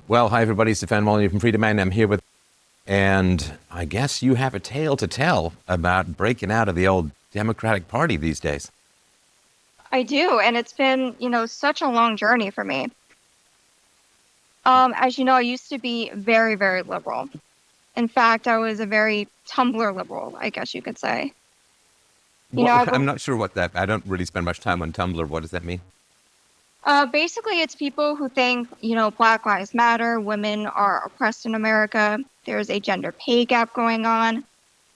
Well, hi everybody, Stefan Molyneux from Freedomain. I'm here with, and I guess you have a tale to tell about breaking out of the old Democratic Party these days. I do, and it's been, such a long journey for me. As you know, I used to be very, very liberal. In fact, I was a very Tumblr liberal, I guess you could say. I'm not sure what that, I don't really spend much time on Tumblr. What does that mean? Basically, it's people who think, Black Lives Matter, women are oppressed in America, there's a gender pay gap going on,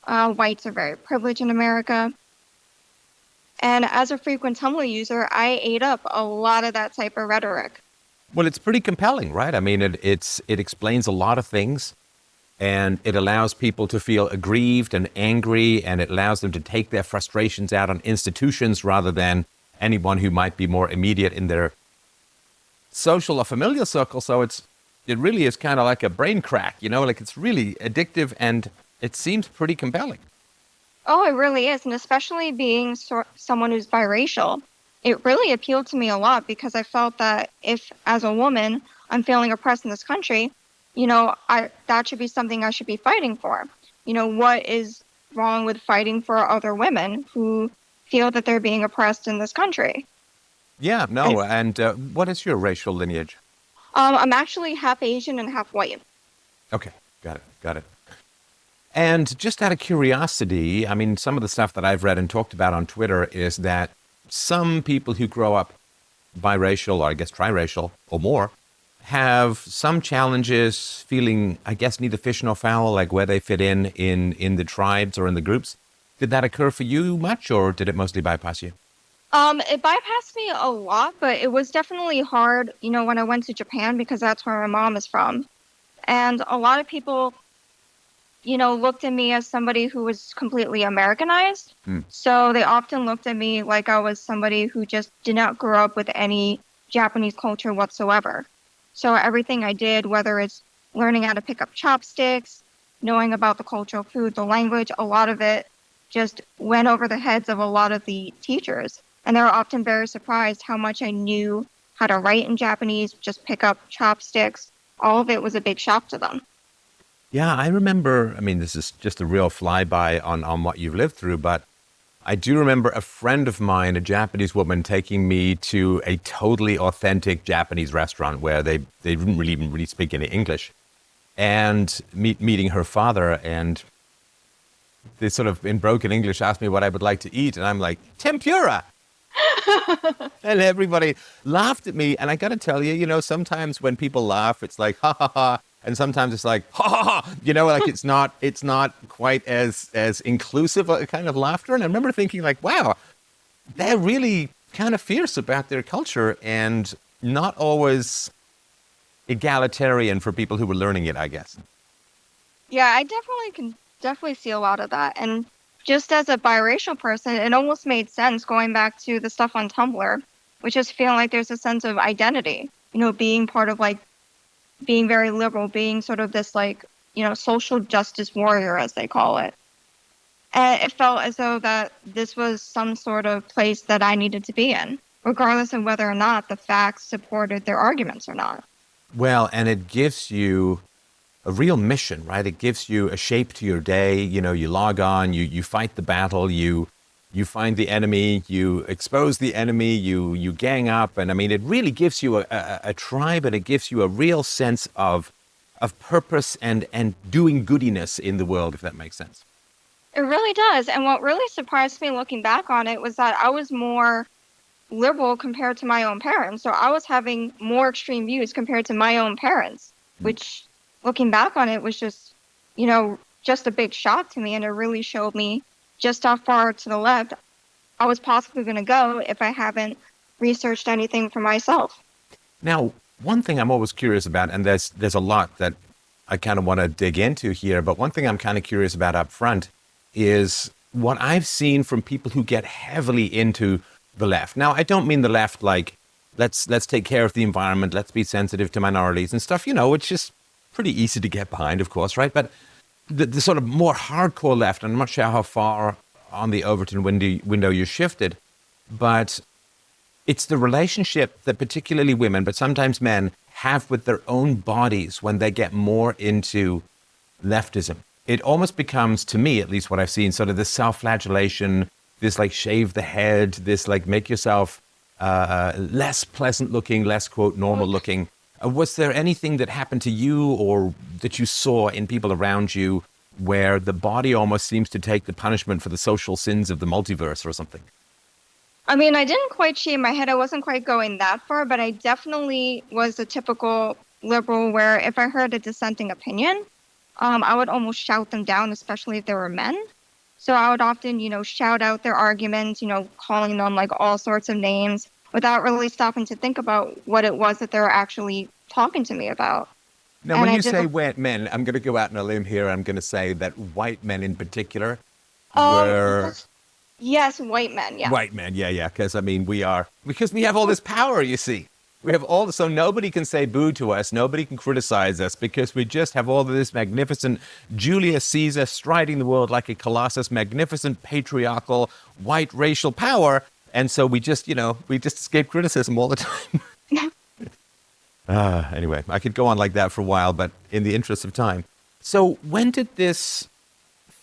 whites are very privileged in America. And as a frequent Tumblr user, I ate up a lot of that type of rhetoric. Well, it's pretty compelling, right? I mean, it explains a lot of things, and it allows people to feel aggrieved and angry, and it allows them to take their frustrations out on institutions rather than anyone who might be more immediate in their social or familial circle. So it really is kind of like a brain crack, like it's really addictive, and it seems pretty compelling. Oh, it really is. And especially being someone who's biracial, it really appealed to me a lot because I felt that if, as a woman, I'm feeling oppressed in this country, that should be something I should be fighting for. What is wrong with fighting for other women who feel that they're being oppressed in this country? Yeah, no. And what is your racial lineage? I'm actually half Asian and half white. Okay, got it. And just out of curiosity, I mean, some of the stuff that I've read and talked about on Twitter is that some people who grow up biracial, or I guess triracial or more, have some challenges feeling, I guess, neither fish nor fowl, like where they fit in the tribes or in the groups. Did that occur for you much, or did it mostly bypass you? It bypassed me a lot, but it was definitely hard, when I went to Japan because that's where my mom is from. And a lot of people, looked at me as somebody who was completely Americanized. So they often looked at me like I was somebody who just did not grow up with any Japanese culture whatsoever. So everything I did, whether it's learning how to pick up chopsticks, knowing about the cultural food, the language, a lot of it just went over the heads of a lot of the teachers. And they were often very surprised how much I knew how to write in Japanese, just pick up chopsticks. All of it was a big shock to them. Yeah, I remember, I mean, this is just a real flyby on what you've lived through, but I do remember a friend of mine, a Japanese woman, taking me to a totally authentic Japanese restaurant where they didn't really speak any English, and meeting her father, and they sort of in broken English asked me what I would like to eat, and I'm like, tempura! And everybody laughed at me, and I got to tell you, sometimes when people laugh, it's like, ha ha ha, and sometimes it's like, ha ha ha, like it's not quite as inclusive a kind of laughter. And I remember thinking like, wow, they're really kind of fierce about their culture and not always egalitarian for people who were learning it, I guess. Yeah, I can definitely see a lot of that. And just as a biracial person, it almost made sense going back to the stuff on Tumblr, which is feeling like there's a sense of identity, being part of like being very liberal, being sort of this like, social justice warrior, as they call it. And it felt as though that this was some sort of place that I needed to be in, regardless of whether or not the facts supported their arguments or not. Well, and it gives you a real mission, right? It gives you a shape to your day. You log on, you fight the battle, you find the enemy, you expose the enemy, you gang up. And I mean, it really gives you a tribe, and it gives you a real sense of purpose and doing goodiness in the world, if that makes sense. It really does. And what really surprised me looking back on it was that I was more liberal compared to my own parents. So I was having more extreme views compared to my own parents, which looking back on it was just, just a big shock to me. And it really showed me just how far to the left I was possibly going to go if I haven't researched anything for myself. Now, one thing I'm always curious about, and there's a lot that I kind of want to dig into here, but one thing I'm kind of curious about up front is what I've seen from people who get heavily into the left. Now, I don't mean the left like, let's take care of the environment, let's be sensitive to minorities and stuff, it's just pretty easy to get behind, of course, right? But the sort of more hardcore left, I'm not sure how far on the Overton window you shifted, but it's the relationship that particularly women, but sometimes men, have with their own bodies when they get more into leftism. It almost becomes, to me at least, what I've seen, sort of this self-flagellation, this like shave the head, this like make yourself less pleasant looking, less, quote, normal looking. Was there anything that happened to you or that you saw in people around you where the body almost seems to take the punishment for the social sins of the multiverse or something? I mean, I didn't quite shave my head. I wasn't quite going that far, but I definitely was a typical liberal where if I heard a dissenting opinion, I would almost shout them down, especially if they were men. So I would often, shout out their arguments, calling them like all sorts of names without really stopping to think about what it was that they were actually talking to me about. Now, And when I you did say white men, I'm going to go out on a limb here. I'm going to say that white men in particular um were yes, white men, yeah. white men. Yeah. Because, I mean, because we have all this power, you see. We have all, so nobody can say boo to us. Nobody can criticize us because we just have all of this magnificent Julius Caesar striding the world like a colossus, magnificent patriarchal white racial power. And so we just escape criticism all the time. Anyway, I could go on like that for a while, but in the interest of time. So when did this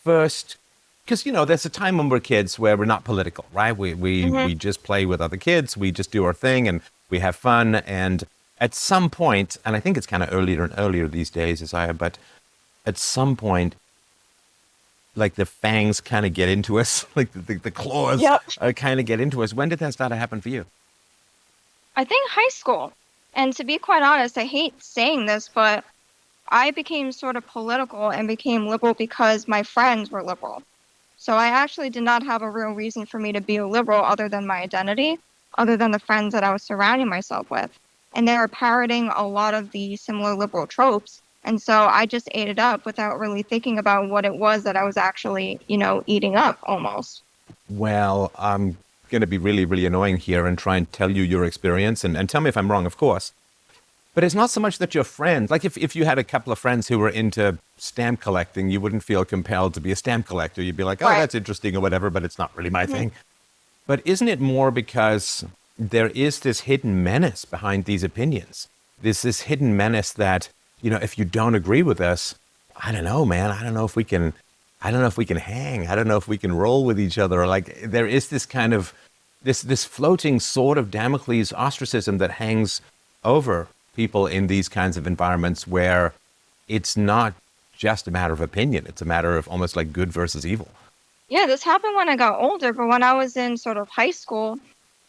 first, because, there's a time when we're kids where we're not political, right? We just play with other kids. We just do our thing and we have fun. And at some point, and I think it's kind of earlier and earlier these days, but at some point, like the fangs kind of get into us, like the claws kind of get into us. When did that start to happen for you? I think high school. And to be quite honest, I hate saying this, but I became sort of political and became liberal because my friends were liberal. So I actually did not have a real reason for me to be a liberal other than my identity, other than the friends that I was surrounding myself with. And they were parroting a lot of the similar liberal tropes. And so I just ate it up without really thinking about what it was that I was actually, eating up almost. Well, I'm going to be really, really annoying here and try and tell you your experience and tell me if I'm wrong, of course. But it's not so much that your friends, like if you had a couple of friends who were into stamp collecting, you wouldn't feel compelled to be a stamp collector. You'd be like, oh, Right. That's interesting or whatever, but it's not really my thing. But isn't it more because there is this hidden menace behind these opinions? There's this hidden menace that, if you don't agree with us, I don't know, man. I don't know if we can hang. I don't know if we can roll with each other. Like there is this kind of, this floating sword of Damocles ostracism that hangs over people in these kinds of environments where it's not just a matter of opinion. It's a matter of almost like good versus evil. Yeah, this happened when I got older, but when I was in sort of high school,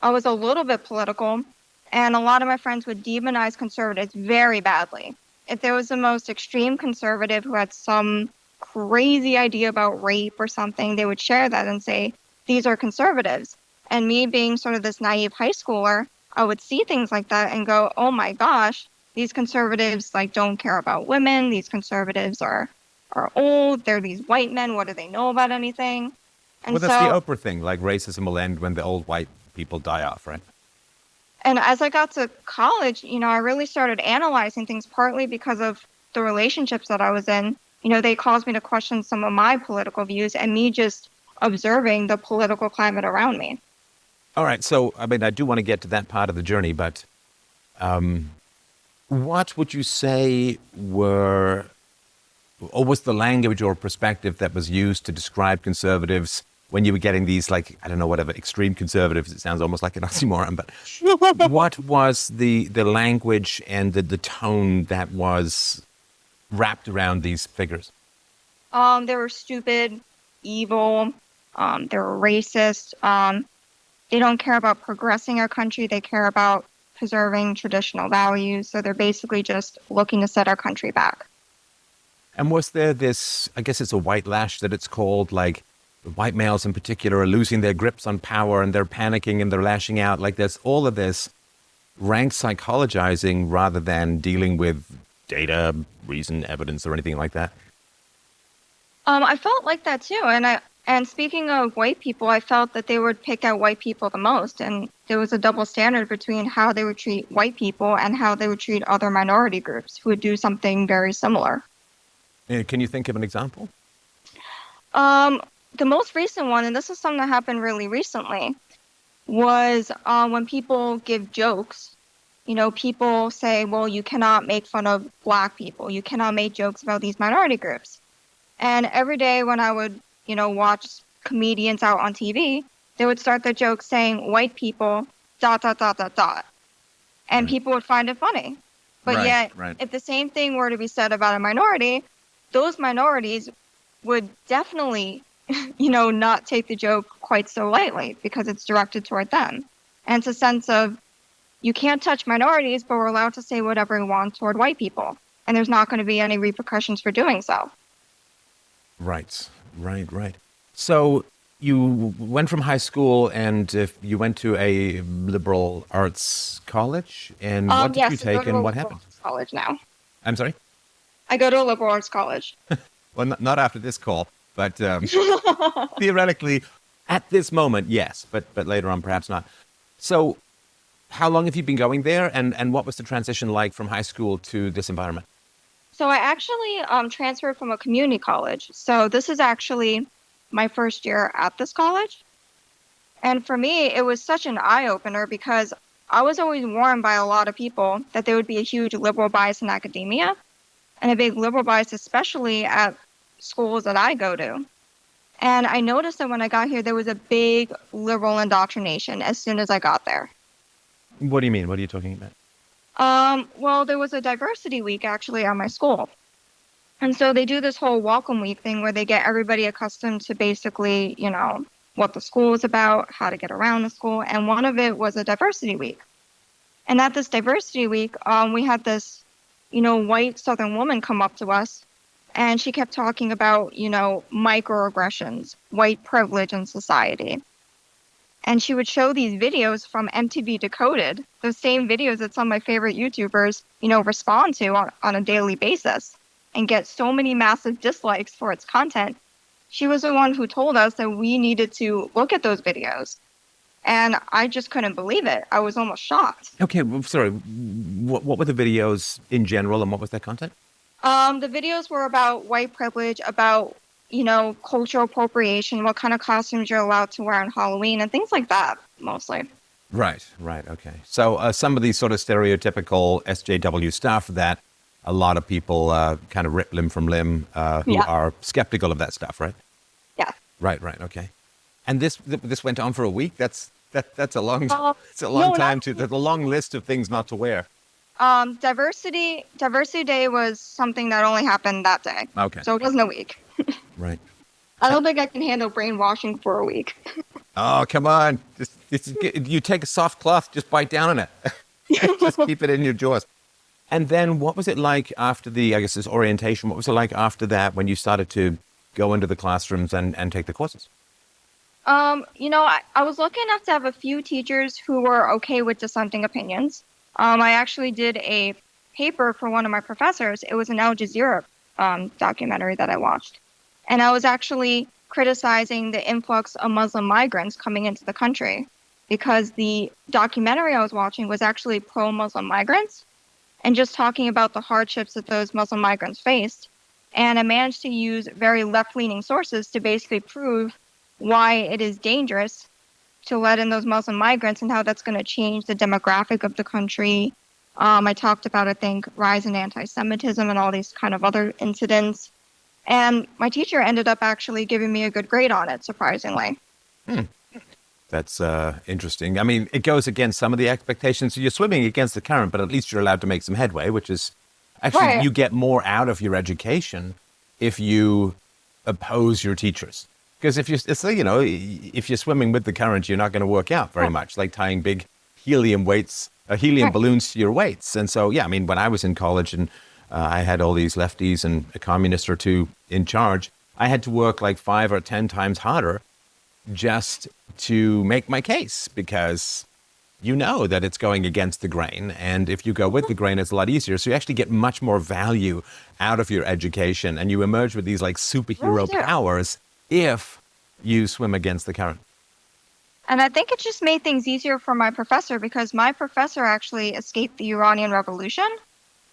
I was a little bit political, and a lot of my friends would demonize conservatives very badly. If there was the most extreme conservative who had some crazy idea about rape or something, they would share that and say, these are conservatives. And me being sort of this naive high schooler, I would see things like that and go, oh my gosh, these conservatives don't care about women. These conservatives are old. They're these white men. What do they know about anything? And Well, that's the Oprah thing. Like racism will end when the old white people die off, right? And as I got to college, I really started analyzing things partly because of the relationships that I was in. They caused me to question some of my political views and me just observing the political climate around me. All right. So, I mean, I do want to get to that part of the journey, but what would you say was the language or perspective that was used to describe conservatives when you were getting these, whatever, extreme conservatives? It sounds almost like an oxymoron, but what was the language and the tone that was wrapped around these figures? They were stupid, evil, they were racist. They don't care about progressing our country. They care about preserving traditional values. So they're basically just looking to set our country back. And was there this, I guess it's a white lash that it's called, like the white males in particular are losing their grips on power and they're panicking and they're lashing out. Like there's all of this rank psychologizing rather than dealing with data, reason, evidence, or anything like that. I felt like that too. And speaking of white people, I felt that they would pick out white people the most. And there was a double standard between how they would treat white people and how they would treat other minority groups who would do something very similar. Can you think of an example? The most recent one, and this is something that happened really recently, was when people give jokes, people say, well, you cannot make fun of Black people. You cannot make jokes about these minority groups. And every day when I would, watch comedians out on TV, they would start their jokes saying white people, ... And people would find it funny. But yet, if the same thing were to be said about a minority, those minorities would definitely, not take the joke quite so lightly because it's directed toward them. And it's a sense of, you can't touch minorities, but we're allowed to say whatever we want toward white people. And there's not going to be any repercussions for doing so. Right. So you went from high school and you went to a liberal arts college. And what did you take and what happened? College now. I'm sorry? I go to a liberal arts college. Well, not after this call, but theoretically, at this moment, yes, but later on, perhaps not. So how long have you been going there, and what was the transition like from high school to this environment? So I actually transferred from a community college. So this is actually my first year at this college. And for me, it was such an eye-opener because I was always warned by a lot of people that there would be a huge liberal bias in academia and a big liberal bias, especially at schools that I go to. And I noticed that when I got here, there was a big liberal indoctrination as soon as I got there. What do you mean? What are you talking about? Well, there was a diversity week actually at my school. And so they do this whole welcome week thing where they get everybody accustomed to basically, what the school is about, how to get around the school. And one of it was a diversity week. And at this diversity week, we had this, white Southern woman come up to us. And she kept talking about, microaggressions, white privilege in society. And she would show these videos from MTV Decoded, those same videos that some of my favorite YouTubers, respond to on a daily basis and get so many massive dislikes for its content. She was the one who told us that we needed to look at those videos. And I just couldn't believe it. I was almost shocked. Okay, well, sorry. What were the videos in general and what was their content? The videos were about white privilege, about, cultural appropriation, what kind of costumes you're allowed to wear on Halloween, and things like that, mostly. Right, okay. So some of these sort of stereotypical SJW stuff that a lot of people kind of rip limb from limb who are skeptical of that stuff, right? Yeah. Right, okay. And this went on for a week? That's a long it's a long time to there's a long list of things not to wear. Diversity Day was something that only happened that day. Okay. So it wasn't a week. Right. I don't think I can handle brainwashing for a week. Oh, come on. You take a soft cloth, just bite down on it. Just keep it in your jaws. And then what was it like after this orientation? What was it like after that when you started to go into the classrooms and take the courses? I was lucky enough to have a few teachers who were okay with dissenting opinions. I actually did a paper for one of my professors. It was an Al Jazeera documentary that I watched. And I was actually criticizing the influx of Muslim migrants coming into the country because the documentary I was watching was actually pro-Muslim migrants and just talking about the hardships that those Muslim migrants faced. And I managed to use very left-leaning sources to basically prove why it is dangerous to let in those Muslim migrants and how that's going to change the demographic of the country. I talked about, I think, rise in anti-Semitism and all these kind of other incidents. And my teacher ended up actually giving me a good grade on it, surprisingly. That's interesting. I mean, it goes against some of the expectations. So you're swimming against the current, but at least you're allowed to make some headway, which is actually you get more out of your education if you oppose your teachers. Because if you're swimming with the current, you're not going to work out very much, like tying big helium balloons to your weights. And so, yeah, I mean, when I was in college and I had all these lefties and a communist or two in charge, I had to work like 5 or 10 times harder just to make my case because you know that it's going against the grain. And if you go with the grain, it's a lot easier. So you actually get much more value out of your education and you emerge with these like superhero powers if you swim against the current. And I think it just made things easier for my professor because my professor actually escaped the Iranian Revolution.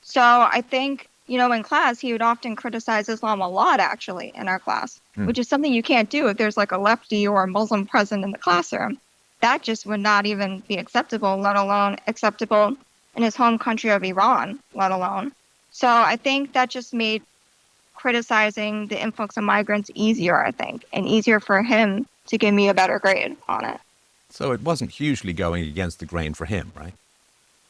So I think, in class, he would often criticize Islam a lot, actually, in our class, which is something you can't do if there's like a lefty or a Muslim present in the classroom. That just would not even be acceptable, let alone acceptable in his home country of Iran, let alone. So I think that just made criticizing the influx of migrants easier, I think, and easier for him to give me a better grade on it. So it wasn't hugely going against the grain for him, right?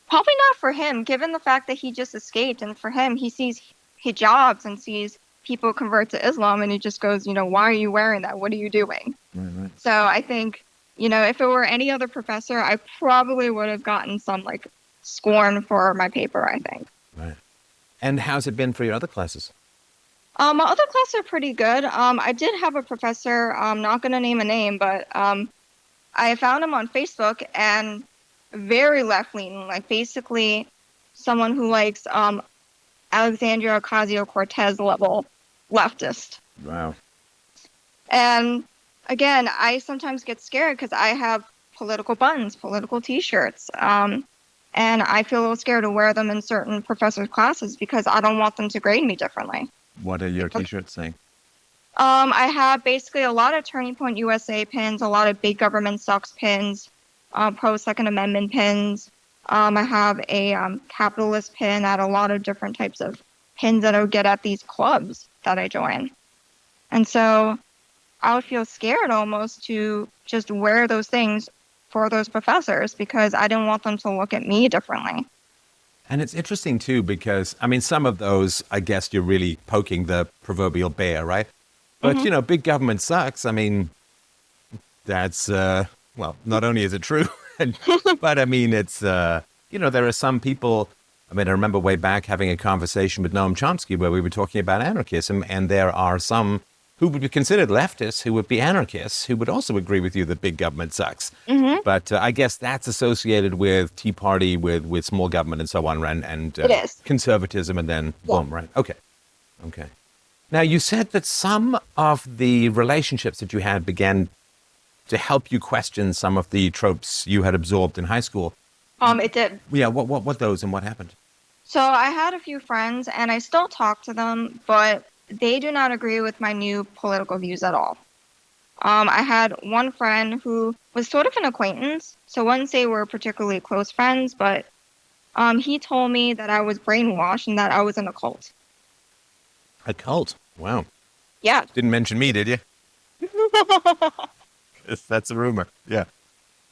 Probably not for him, given the fact that he just escaped. And for him, he sees hijabs and sees people convert to Islam, and he just goes, why are you wearing that? What are you doing? Right. So I think, if it were any other professor, I probably would have gotten some, scorn for my paper, I think. Right. And how's it been for your other classes? My other classes are pretty good. I did have a professor, I'm not going to name a name, but I found him on Facebook, and very left-leaning, basically someone who likes Alexandria Ocasio-Cortez level leftist. Wow. And again, I sometimes get scared because I have political buttons, political T-shirts, and I feel a little scared to wear them in certain professors' classes because I don't want them to grade me differently. What are your T-shirts saying? I have basically a lot of Turning Point USA pins, a lot of Big Government Sucks pins, pro-Second Amendment pins. I have a capitalist pin at a lot of different types of pins that I would get at these clubs that I join. And so I would feel scared almost to just wear those things for those professors because I didn't want them to look at me differently. And it's interesting, too, because, some of those, I guess you're really poking the proverbial bear, right? But, big government sucks. That's, not only is it true, but it's, there are some people, I remember way back having a conversation with Noam Chomsky where we were talking about anarchism, and there are some who would be considered leftists who would be anarchists who would also agree with you that big government sucks. Mm-hmm. But I guess that's associated with Tea Party, with small government and so on, and it is. Conservatism, and then boom, right? Okay. Now, you said that some of the relationships that you had began to help you question some of the tropes you had absorbed in high school. It did. Yeah, what those and what happened? So I had a few friends, and I still talk to them, but they do not agree with my new political views at all. I had one friend who was sort of an acquaintance, so I wouldn't say we're particularly close friends, but he told me that I was brainwashed and that I was in a cult. A cult? Wow. Yeah. Didn't mention me, did you? That's a rumor. Yeah.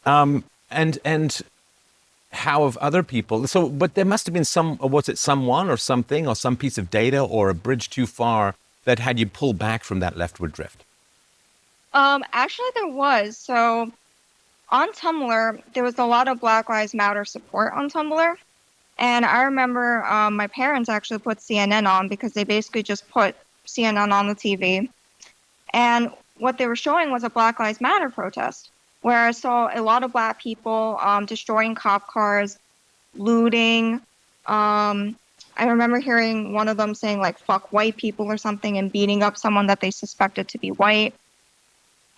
And how have other people? So, but there must have been someone or something or some piece of data or a bridge too far that had you pull back from that leftward drift? Actually, there was. So, on Tumblr, there was a lot of Black Lives Matter support on Tumblr. And I remember my parents actually put CNN on because they basically just put CNN on the TV. And what they were showing was a Black Lives Matter protest, where I saw a lot of Black people destroying cop cars, looting. I remember hearing one of them saying, fuck white people or something, and beating up someone that they suspected to be white.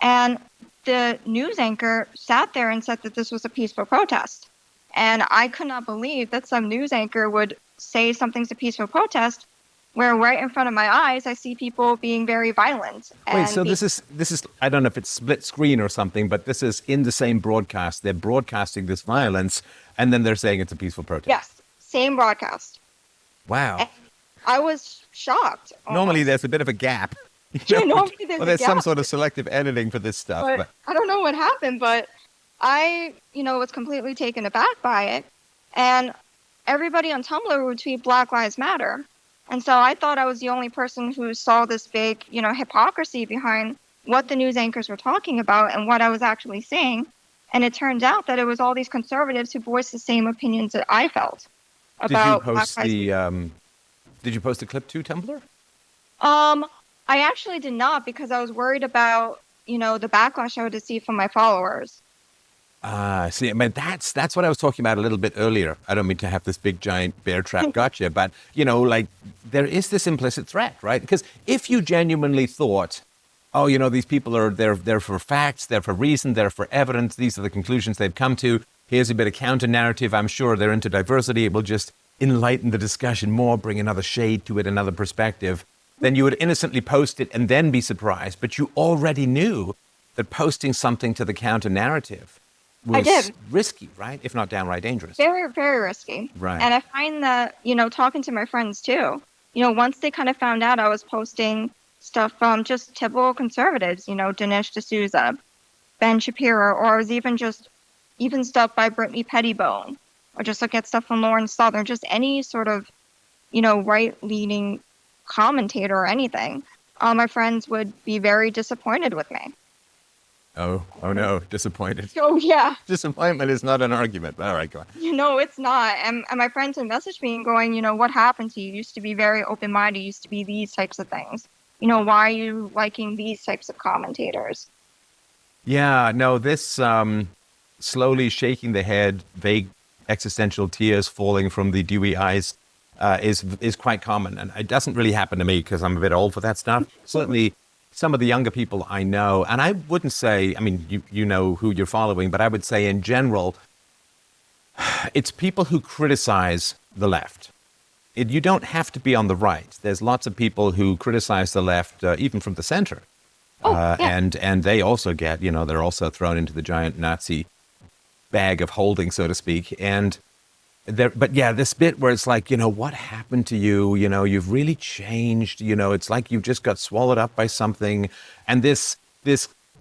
And the news anchor sat there and said that this was a peaceful protest. And I could not believe that some news anchor would say something's a peaceful protest, where right in front of my eyes, I see people being very violent. Wait, so this is, I don't know if it's split screen or something, but this is in the same broadcast. They're broadcasting this violence, and then they're saying it's a peaceful protest. Yes, same broadcast. Wow. And I was shocked. Normally, there's a bit of a gap. Yeah, normally there's some sort of selective editing for this stuff. But I don't know what happened, but I, was completely taken aback by it. And everybody on Tumblr would tweet Black Lives Matter. And so I thought I was the only person who saw this big, hypocrisy behind what the news anchors were talking about and what I was actually saying. And it turned out that it was all these conservatives who voiced the same opinions that I felt about Did you post the clip to Tumblr? I actually did not because I was worried about, the backlash I would receive from my followers. See, that's what I was talking about a little bit earlier. I don't mean to have this big giant bear trap gotcha, but there is this implicit threat, right? Because if you genuinely thought, these people are they're for facts, they're for reason, they're for evidence, these are the conclusions they've come to. Here's a bit of counter narrative. I'm sure they're into diversity. It will just enlighten the discussion more, bring another shade to it, another perspective. Then you would innocently post it and then be surprised. But you already knew that posting something to the counter narrative I was did. risky, right? If not downright dangerous. Very, very risky. Right. And I find that, talking to my friends too, once they kind of found out I was posting stuff from just typical conservatives, Dinesh D'Souza, Ben Shapiro, or I was even stuff by Brittany Pettibone, or just look at stuff from Lauren Southern, just any sort of, right-leaning commentator or anything, my friends would be very disappointed with me. Oh no, disappointed. Oh, yeah. Disappointment is not an argument. All right, go on. It's not. And my friends would message me and going, what happened to you? You used to be very open-minded. You used to be these types of things. Why are you liking these types of commentators? Yeah, no, this slowly shaking the head, vague existential tears falling from the dewy eyes is quite common. And it doesn't really happen to me because I'm a bit old for that stuff. Certainly some of the younger people I know, and I wouldn't say, I mean, you know who you're following, but I would say in general, it's people who criticize the left. You don't have to be on the right. There's lots of people who criticize the left, even from the center. Yeah. And they also get, they're also thrown into the giant Nazi bag of holding, so to speak. But yeah, this bit where it's like, what happened to you? You've really changed. It's like you just got swallowed up by something. And this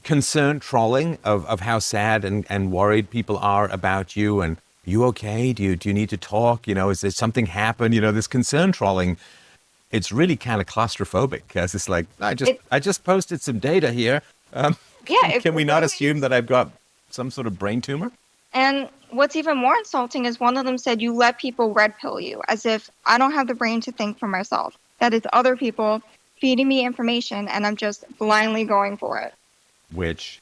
concerned trolling of how sad and worried people are about you. And are you okay? Do you need to talk? Is there something happened? This concern trolling, it's really kind of claustrophobic because it's like, I just posted some data here. Can we not assume that I've got some sort of brain tumor? And what's even more insulting is one of them said, you let people red pill you, as if I don't have the brain to think for myself. That is other people feeding me information and I'm just blindly going for it. Which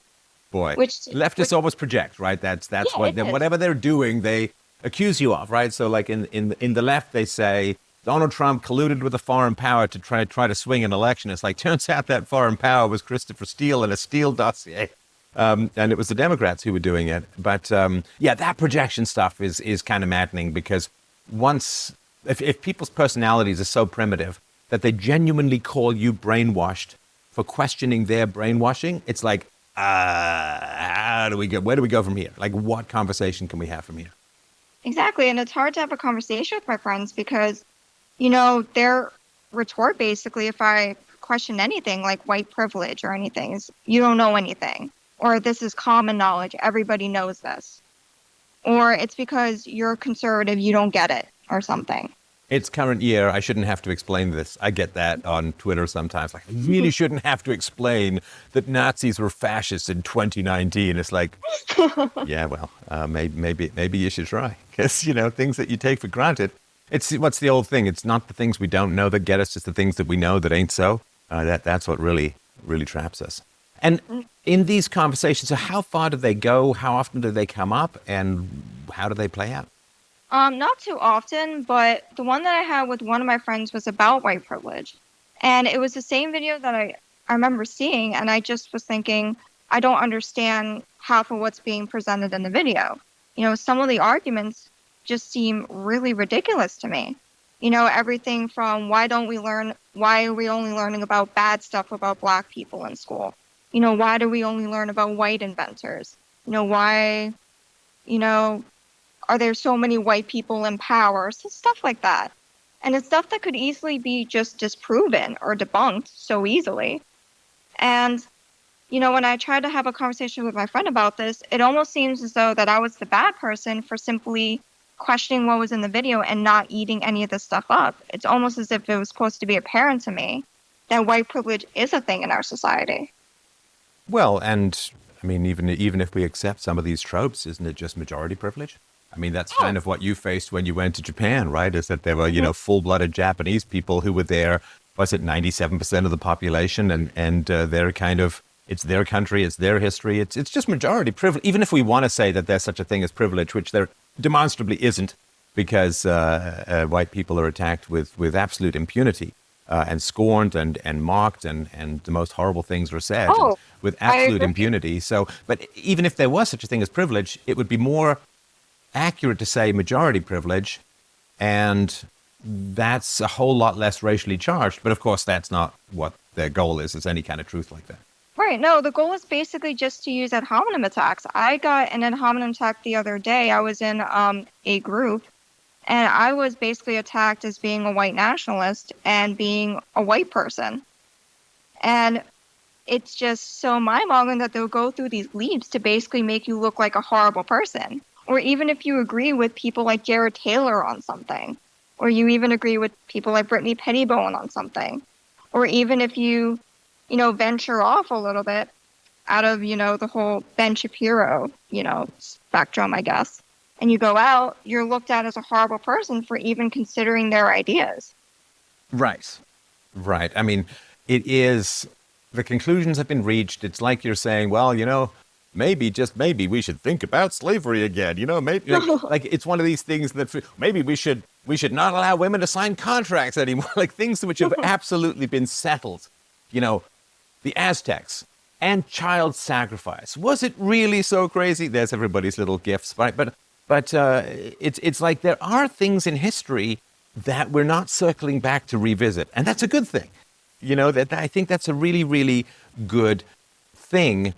leftists always project, right? That's whatever they're doing, they accuse you of, right? So like in the left, they say Donald Trump colluded with a foreign power to try to swing an election. It's like, turns out that foreign power was Christopher Steele and a Steele dossier. And it was the Democrats who were doing it. But that projection stuff is kind of maddening because if people's personalities are so primitive that they genuinely call you brainwashed for questioning their brainwashing, it's like, where do we go from here? Like, what conversation can we have from here? Exactly. And it's hard to have a conversation with my friends because, their retort basically, if I question anything like white privilege or anything, is you don't know anything. Or this is common knowledge. Everybody knows this. Or it's because you're conservative, you don't get it or something. It's current year. I shouldn't have to explain this. I get that on Twitter sometimes. Like, I really shouldn't have to explain that Nazis were fascists in 2019. It's like, yeah, well, maybe you should try. Because, things that you take for granted. What's the old thing? It's not the things we don't know that get us, it's the things that we know that ain't so. That's what really, really traps us. And in these conversations, so how far do they go? How often do they come up? And how do they play out? Not too often, but the one that I had with one of my friends was about white privilege. And it was the same video that I remember seeing, and I just was thinking, I don't understand half of what's being presented in the video. Some of the arguments just seem really ridiculous to me. Everything from why are we only learning about bad stuff about Black people in school? Why do we only learn about white inventors? Why, are there so many white people in power? So stuff like that. And it's stuff that could easily be just disproven or debunked so easily. And, when I tried to have a conversation with my friend about this, it almost seems as though that I was the bad person for simply questioning what was in the video and not eating any of this stuff up. It's almost as if it was supposed to be apparent to me that white privilege is a thing in our society. Well, and I mean, even if we accept some of these tropes, isn't it just majority privilege? I mean, that's kind of what you faced when you went to Japan, right? Is that there were, full-blooded Japanese people who were there, was it 97% of the population? And they're kind of, it's their country, it's their history. It's just majority privilege. Even if we want to say that there's such a thing as privilege, which there demonstrably isn't, because white people are attacked with absolute impunity. And scorned and mocked and the most horrible things were said with absolute impunity. So, but even if there was such a thing as privilege, it would be more accurate to say majority privilege, and that's a whole lot less racially charged. But of course, that's not what their goal is any kind of truth like that. Right. No, the goal is basically just to use ad hominem attacks. I got an ad hominem attack the other day. I was in a group, and I was basically attacked as being a white nationalist and being a white person. And it's just so mind-boggling that they'll go through these leaps to basically make you look like a horrible person. Or even if you agree with people like Jared Taylor on something, or you even agree with people like Brittany Pettibone on something, or even if you venture off a little bit out of, the whole Ben Shapiro, spectrum, I guess, and you go out, you're looked at as a horrible person for even considering their ideas. Right. Right. I mean, it is, the conclusions have been reached. It's like you're saying, well, maybe, just maybe, we should think about slavery again. Maybe like it's one of these things that maybe we should not allow women to sign contracts anymore. Like things which have absolutely been settled. The Aztecs and child sacrifice. Was it really so crazy? There's everybody's little gifts, right? But it's like there are things in history that we're not circling back to revisit, and that's a good thing. That I think that's a really, really good thing.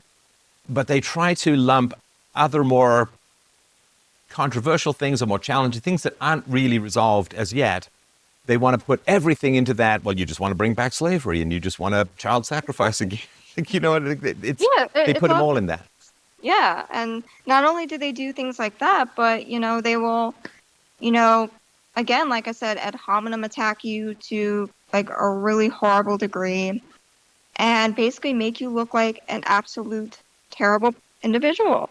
But they try to lump other more controversial things or more challenging things that aren't really resolved as yet. They want to put everything into that. Well, you just want to bring back slavery and you just want to child sacrifice again. They put them all in that. Yeah. And not only do they do things like that, but, they will, again, like I said, ad hominem attack you to like a really horrible degree and basically make you look like an absolute terrible individual.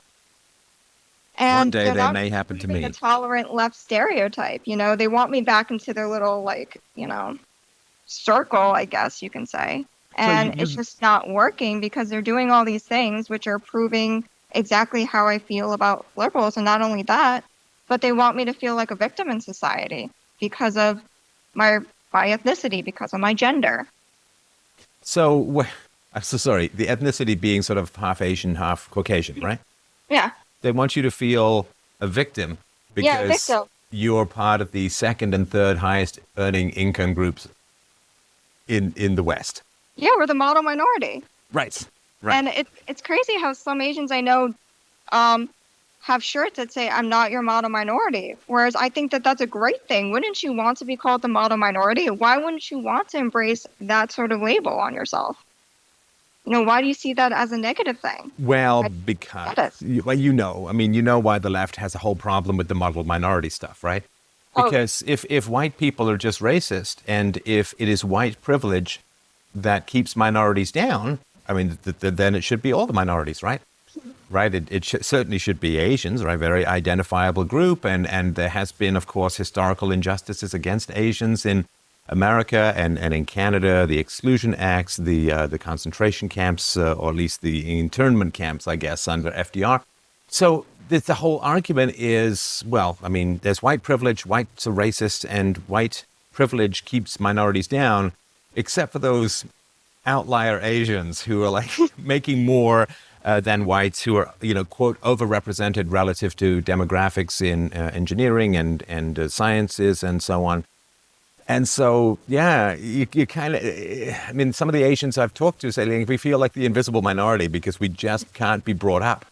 And one day that may happen to me. A tolerant left stereotype, they want me back into their little circle, I guess you can say. And it's just not working because they're doing all these things which are proving exactly how I feel about liberals. And not only that, but they want me to feel like a victim in society because of my ethnicity, because of my gender. So, I'm so sorry, the ethnicity being sort of half Asian, half Caucasian, right? Yeah. They want you to feel a victim because you're part of the second and third highest earning income groups in the West. Yeah, we're the model minority. Right. And it's crazy how some Asians I know have shirts that say, "I'm not your model minority." Whereas I think that that's a great thing. Wouldn't you want to be called the model minority? Why wouldn't you want to embrace that sort of label on yourself? Why do you see that as a negative thing? Well, because, why the left has a whole problem with the model minority stuff, right? Because if white people are just racist and if it is white privilege that keeps minorities down, then it should be all the minorities, right? Right? It certainly should be Asians, right? Very identifiable group. And there has been, of course, historical injustices against Asians in America and in Canada, the Exclusion Acts, the concentration camps, or at least the internment camps, I guess, under FDR. So the whole argument is, there's white privilege, whites are racist, and white privilege keeps minorities down, except for those outlier Asians who are like making more than whites, who are, quote, overrepresented relative to demographics in engineering and sciences and so on. And so, you kind of, some of the Asians I've talked to say we feel like the invisible minority because we just can't be brought up.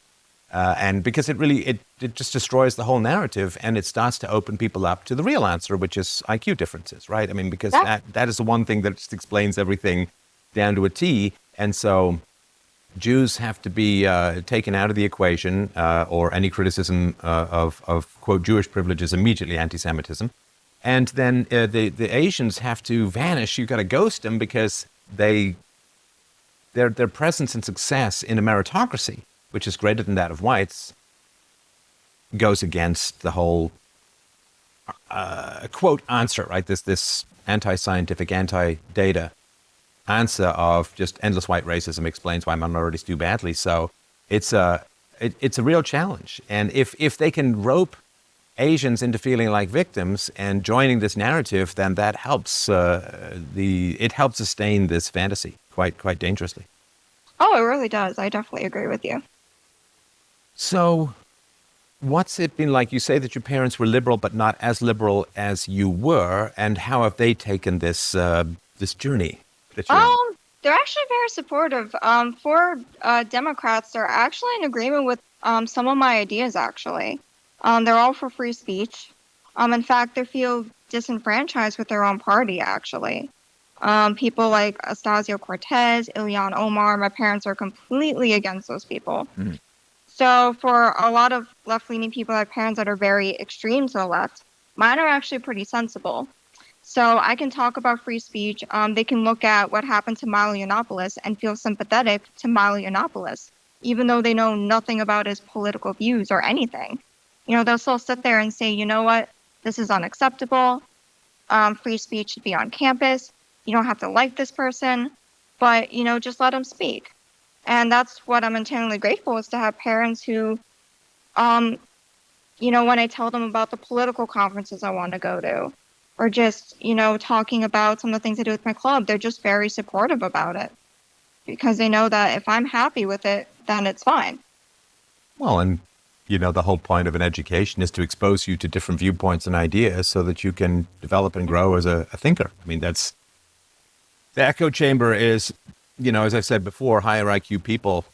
And because it just destroys the whole narrative and it starts to open people up to the real answer, which is IQ differences, right? Because that is the one thing that just explains everything down to a T. And so Jews have to be taken out of the equation, or any criticism of quote, Jewish privilege is immediately anti-Semitism. And then the Asians have to vanish. You've got to ghost them because their presence and success in a meritocracy, which is greater than that of whites, goes against the whole quote answer, right? This anti-scientific, anti-data answer of just endless white racism explains why minorities do badly. So it's a real challenge. And if they can rope Asians into feeling like victims and joining this narrative, then that helps it helps sustain this fantasy quite dangerously. Oh, it really does. I definitely agree with you. So what's it been like? You say that your parents were liberal, but not as liberal as you were. And how have they taken this this journey that you're on? They're actually very supportive. For Democrats, they're actually in agreement with some of my ideas, actually. They're all for free speech. In fact, they feel disenfranchised with their own party, actually. People like Ocasio-Cortez, Ilhan Omar, my parents are completely against those people. Mm. So for a lot of left-leaning people, I have parents that are very extreme to the left. Mine are actually pretty sensible. So I can talk about free speech. They can look at what happened to Milo Yiannopoulos and feel sympathetic to Milo Yiannopoulos, even though they know nothing about his political views or anything. You know, they'll still sit there and say, you know what, this is unacceptable. Free speech should be on campus. You don't have to like this person, but, you know, just let them speak. And that's what I'm intensely grateful is to have parents who, you know, when I tell them about the political conferences I want to go to, or just, you know, talking about some of the things I do with my club, they're just very supportive about it because they know that if I'm happy with it, then it's fine. Well, and, you know, the whole point of an education is to expose you to different viewpoints and ideas so that you can develop and grow as a thinker. I mean, that's the echo chamber is, you know, as I've said before, higher IQ people,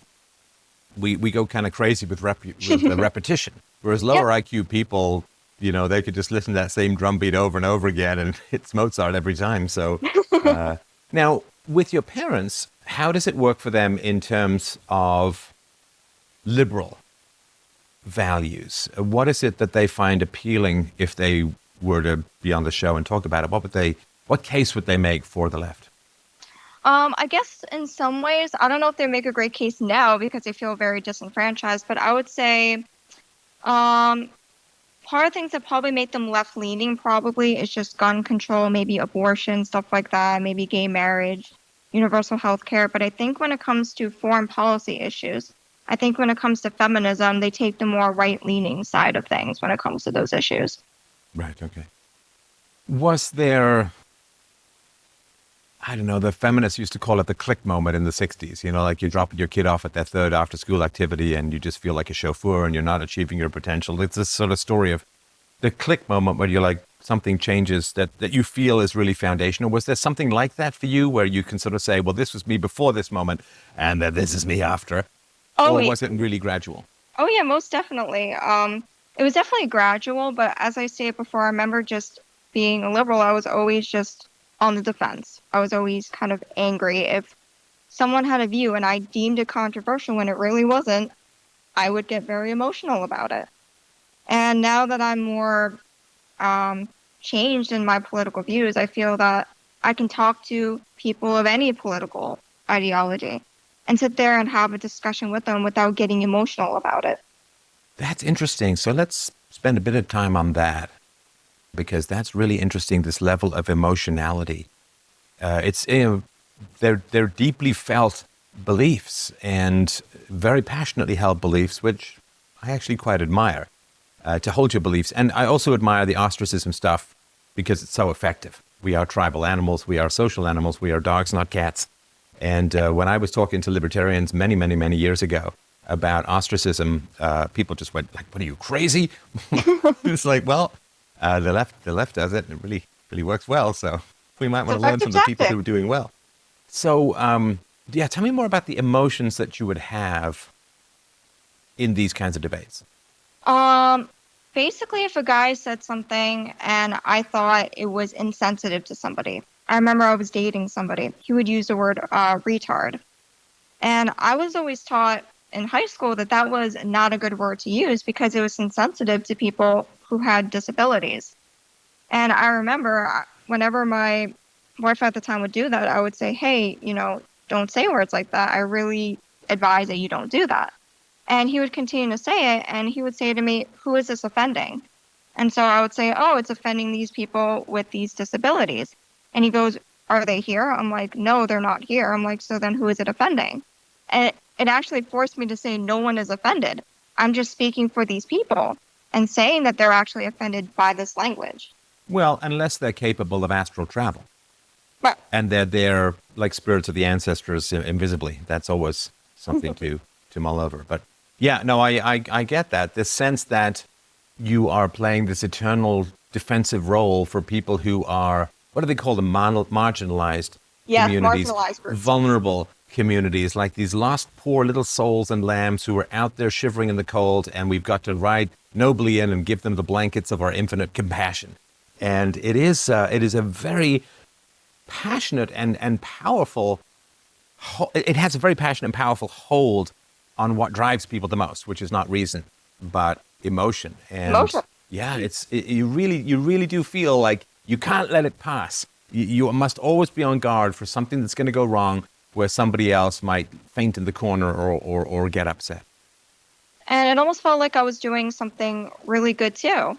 we go kind of crazy with the repetition, whereas lower IQ people, you know, they could just listen to that same drum beat over and over again and it's Mozart every time. So now with your parents, how does it work for them in terms of liberal values? What is it that they find appealing if they were to be on the show and talk about it? What case would they make for the left? I guess in some ways, I don't know if they make a great case now because they feel very disenfranchised, but I would say part of things that probably make them left-leaning probably is just gun control, maybe abortion, stuff like that, maybe gay marriage, universal health care. But I think when it comes to foreign policy issues, I think when it comes to feminism, they take the more right-leaning side of things when it comes to those issues. Right, okay. Was there, I don't know, the feminists used to call it the click moment in the 60s, you know, like you're dropping your kid off at their third after-school activity and you just feel like a chauffeur and you're not achieving your potential. It's this sort of story of the click moment where you're like, something changes that you feel is really foundational. Was there something like that for you where you can sort of say, well, this was me before this moment and then this is me after? Or was it really gradual? Oh, yeah, most definitely. It was definitely gradual, but as I stated before, I remember just being a liberal, I was always just on the defense. I was always kind of angry. If someone had a view and I deemed it controversial when it really wasn't, I would get very emotional about it. And now that I'm more changed in my political views, I feel that I can talk to people of any political ideology and sit there and have a discussion with them without getting emotional about it. That's interesting. So let's spend a bit of time on that, because that's really interesting, this level of emotionality. It's, you know, they're deeply felt beliefs and very passionately held beliefs, which I actually quite admire, to hold your beliefs. And I also admire the ostracism stuff because it's so effective. We are tribal animals. We are social animals. We are dogs, not cats. And when I was talking to libertarians many, many, many years ago about ostracism, people just went like, "What are you, crazy?" It's like, well, the left does it, and it really works well. So we might want to learn from the people who are doing well. So, yeah, tell me more about the emotions that you would have in these kinds of debates. Basically, if a guy said something and I thought it was insensitive to somebody, I remember I was dating somebody. He would use the word retard. And I was always taught in high school that that was not a good word to use because it was insensitive to people who had disabilities. And I remember whenever my boyfriend at the time would do that, I would say, hey, you know, don't say words like that. I really advise that you don't do that. And he would continue to say it, and he would say to me, who is this offending? And so I would say, oh, it's offending these people with these disabilities. And he goes, are they here? I'm like, no, they're not here. I'm like, so then who is it offending? And it actually forced me to say no one is offended. I'm just speaking for these people and saying that they're actually offended by this language. Well, unless they're capable of astral travel. But, and they're there like spirits of the ancestors invisibly. That's always something to mull over. But yeah, no, I get that. The sense that you are playing this eternal defensive role for people who are, what do they call them, marginalized Yes, communities, marginalized groups. vulnerable communities, like these lost poor little souls and lambs who are out there shivering in the cold, and we've got to ride nobly in and give them the blankets of our infinite compassion. And it is a very passionate and powerful, it has a very passionate and powerful hold on what drives people the most, which is not reason, but emotion. And Emotion. yeah, you really do feel like you can't let it pass. You must always be on guard for something that's going to go wrong, where somebody else might faint in the corner or get upset. And it almost felt like I was doing something really good too.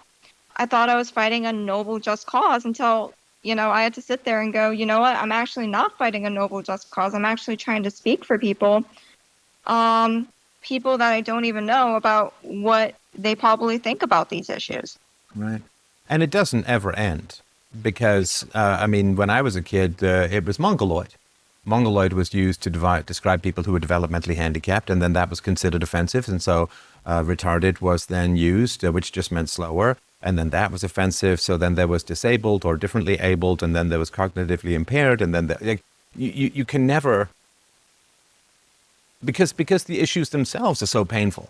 I thought I was fighting a noble, just cause until, I had to sit there and go, you know what? I'm actually not fighting a noble, just cause. I'm actually trying to speak for people, people that I don't even know about what they probably think about these issues. Right. And it doesn't ever end because, when I was a kid, it was mongoloid. Mongoloid was used to describe people who were developmentally handicapped, and then that was considered offensive. And so retarded was then used, which just meant slower. And then that was offensive. So then there was disabled or differently abled, and then there was cognitively impaired. And then you can never, because the issues themselves are so painful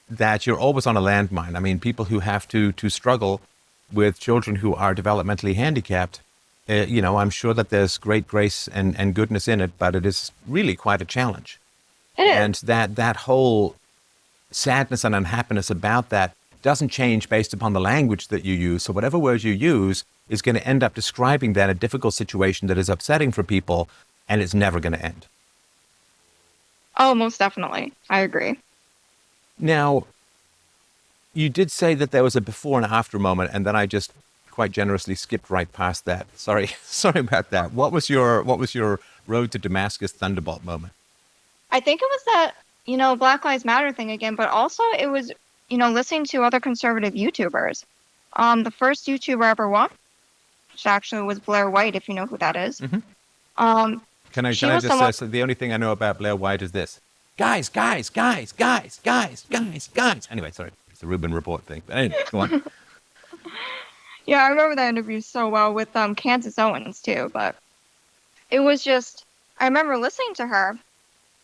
that you're always on a landmine. I mean, people who have to struggle with children who are developmentally handicapped, I'm sure that there's great grace and goodness in it, but it is really quite a challenge. It is. And that whole sadness and unhappiness about that doesn't change based upon the language that you use. So whatever words you use is going to end up describing that a difficult situation that is upsetting for people, and it's never going to end. Oh, most definitely. I agree. Now, you did say that there was a before and after moment, and then I just quite generously skipped right past that. Sorry about that. What was your road to Damascus Thunderbolt moment? I think it was that, Black Lives Matter thing again, but also it was, listening to other conservative YouTubers. The first YouTuber I ever watched, which actually was Blair White, if you know who that is. Mm-hmm. Can I just say, so the only thing I know about Blair White is this. Guys. Anyway, sorry. It's a Rubin Report thing. But anyway, go on. Yeah, I remember that interview so well with Candace Owens too, but it was just, I remember listening to her,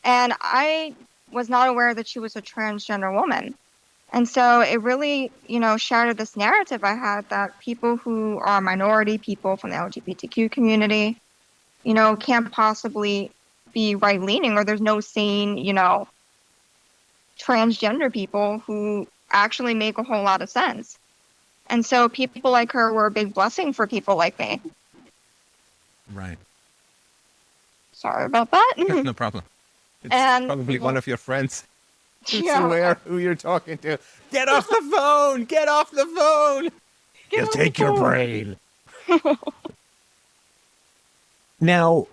and I was not aware that she was a transgender woman. And so it really, shattered this narrative I had that people who are minority, people from the LGBTQ community, can't possibly be right-leaning, or there's no sane, transgender people who actually make a whole lot of sense. And so people like her were a big blessing for people like me. Right. Sorry about that. No problem. It's probably one of your friends. It's aware who you're talking to. Get off the phone! Get off the phone! You'll take your brain. Now,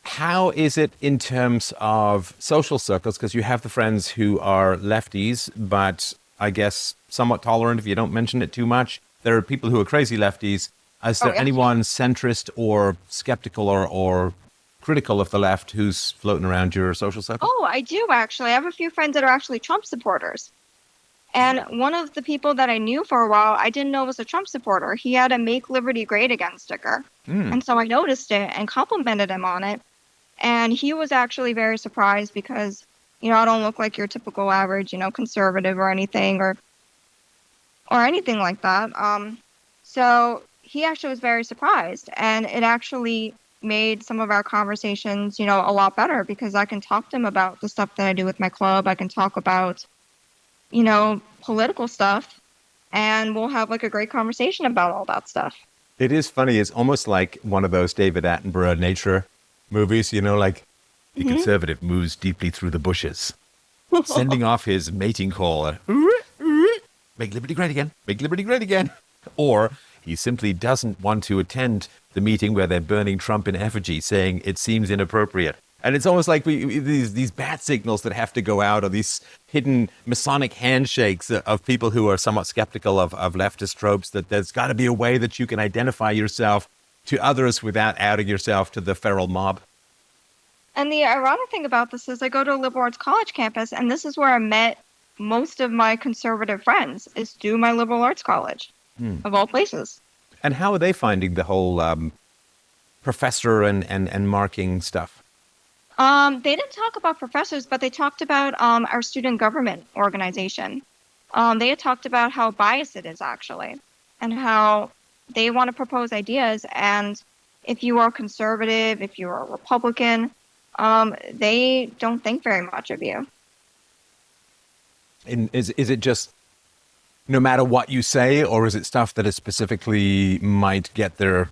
how is it in terms of social circles? Because you have the friends who are lefties, but I guess somewhat tolerant if you don't mention it too much. There are people who are crazy lefties. Is there anyone centrist or skeptical or critical of the left who's floating around your social circle? Oh, I do actually. I have a few friends that are actually Trump supporters. And one of the people that I knew for a while, I didn't know was a Trump supporter. He had a Make Liberty Great Again sticker. And so I noticed it and complimented him on it. And he was actually very surprised because, I don't look like your typical average, conservative or anything or anything like that. So he actually was very surprised. And it actually made some of our conversations, a lot better because I can talk to him about the stuff that I do with my club. I can talk about, political stuff, and we'll have like a great conversation about all that stuff. It is funny. It's almost like one of those David Attenborough nature movies, like the conservative moves deeply through the bushes, sending off his mating call. Make liberty great again. Make liberty great again. Or he simply doesn't want to attend the meeting where they're burning Trump in effigy, saying it seems inappropriate. And it's almost like these bat signals that have to go out, or these hidden Masonic handshakes of people who are somewhat skeptical of leftist tropes, that there's got to be a way that you can identify yourself to others without outing yourself to the feral mob. And the ironic thing about this is I go to a liberal arts college campus, and this is where I met most of my conservative friends, is through my liberal arts college, of all places. And how are they finding the whole professor and marking stuff? They didn't talk about professors, but they talked about our student government organization. They had talked about how biased it is actually, and how they want to propose ideas. And if you are conservative, if you are a Republican, they don't think very much of you. And is it just no matter what you say, or is it stuff that is specifically might get their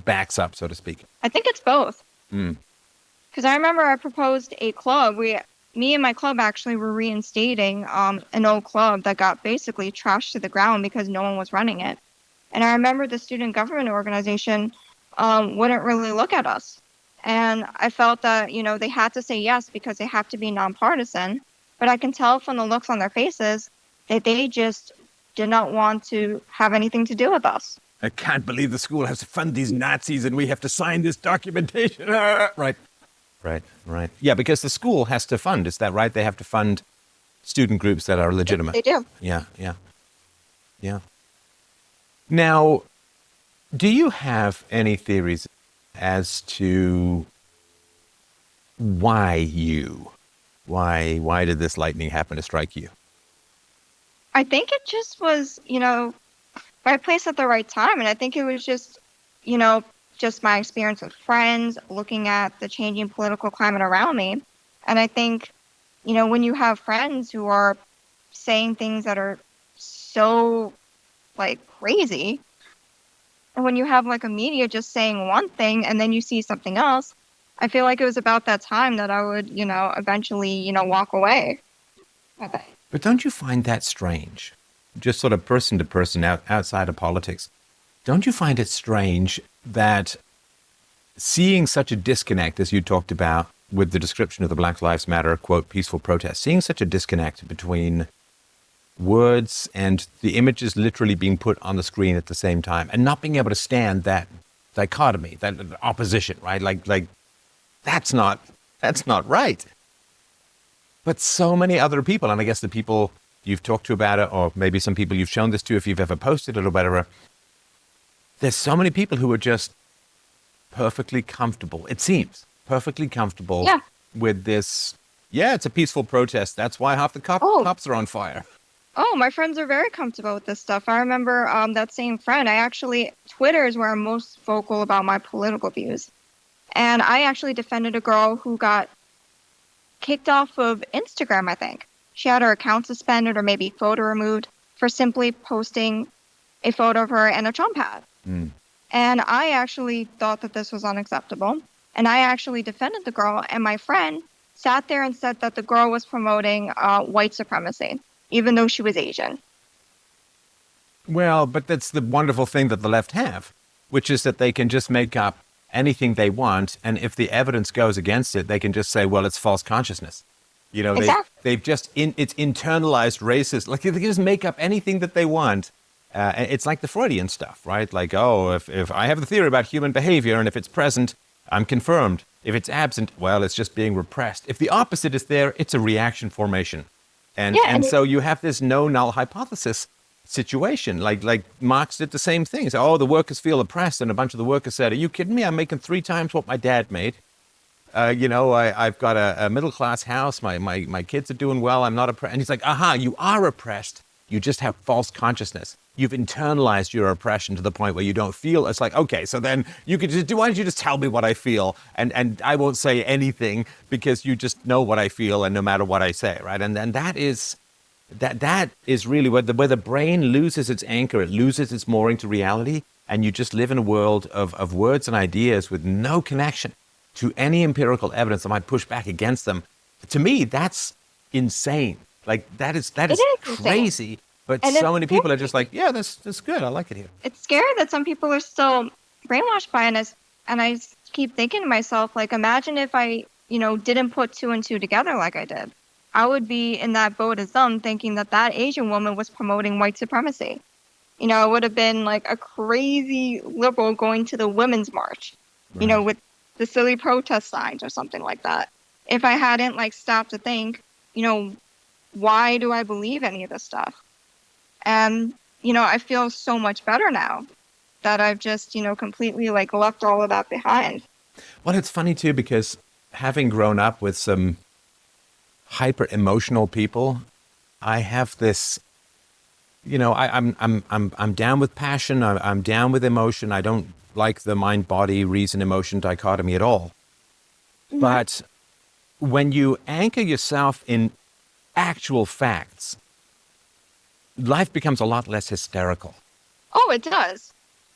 backs up, so to speak? I think it's both. Because I remember I proposed a club. Me and my club actually were reinstating an old club that got basically trashed to the ground because no one was running it. And I remember the student government organization wouldn't really look at us. And I felt that, they had to say yes because they have to be nonpartisan. But I can tell from the looks on their faces that they just did not want to have anything to do with us. I can't believe the school has to fund these Nazis and we have to sign this documentation. Right. Yeah, because the school has to fund. Is that right? They have to fund student groups that are legitimate. They do. Yeah. Now, do you have any theories as to why did this lightning happen to strike you? I think it just was, right place at the right time. And I think it was just, just my experience with friends, looking at the changing political climate around me. And I think, when you have friends who are saying things that are so, crazy, and when you have, a media just saying one thing and then you see something else, I feel like it was about that time that I would, eventually, walk away. But don't you find that strange? Just sort of person to person outside of politics. Don't you find it strange that seeing such a disconnect, as you talked about with the description of the Black Lives Matter, quote, peaceful protest, seeing such a disconnect between words and the images literally being put on the screen at the same time and not being able to stand that dichotomy, that opposition, right? Like that's not right. But so many other people, and I guess the people you've talked to about it, or maybe some people you've shown this to if you've ever posted it or whatever, there's so many people who are just perfectly comfortable, it seems, perfectly comfortable with this. Yeah, it's a peaceful protest. That's why half the cops are on fire. Oh, my friends are very comfortable with this stuff. I remember that same friend. Twitter is where I'm most vocal about my political views. And I actually defended a girl who got kicked off of Instagram, I think. She had her account suspended or maybe photo removed for simply posting a photo of her and a Trump hat. And I actually thought that this was unacceptable. And I actually defended the girl, and my friend sat there and said that the girl was promoting white supremacy, even though she was Asian. Well, but that's the wonderful thing that the left have, which is that they can just make up anything they want, and if the evidence goes against it, they can just say, well, it's false consciousness. Exactly. They've just, it's internalized racist. Like, they can just make up anything that they want. It's like the Freudian stuff, right? Like, oh, if I have the theory about human behavior, and if it's present, I'm confirmed. If it's absent, well, it's just being repressed. If the opposite is there, it's a reaction formation. And so you have this no null hypothesis situation. Like Marx did the same thing. So, oh, the workers feel oppressed, and a bunch of the workers said, are you kidding me? I'm making 3 times what my dad made. I've got a middle class house. My kids are doing well. I'm not oppressed. And he's like, aha, you are oppressed. You just have false consciousness. You've internalized your oppression to the point where you don't feel. It's like, okay, so then you could just why don't you just tell me what I feel, and I won't say anything because you just know what I feel, and no matter what I say, right? And that is really where the brain loses its anchor. It loses its mooring to reality, and you just live in a world of words and ideas with no connection to any empirical evidence that might push back against them. To me, that's insane. Like that is crazy. But so many people are just like, yeah, that's good. I like it here. It's scary that some people are still brainwashed by it. And I keep thinking to myself, like, imagine if I, didn't put 2 and 2 together like I did. I would be in that boat as them, thinking that Asian woman was promoting white supremacy. It would have been like a crazy liberal going to the Women's March, right, with the silly protest signs or something like that. If I hadn't stopped to think, why do I believe any of this stuff? And, I feel so much better now. that I've just, completely like left all of that behind. Well, it's funny too, because having grown up with some hyper emotional people, I have this, I'm down with passion. I'm down with emotion. I don't like the mind, body, reason, emotion dichotomy at all. Mhm. But when you anchor yourself in actual facts, life becomes a lot less hysterical. Oh, it does.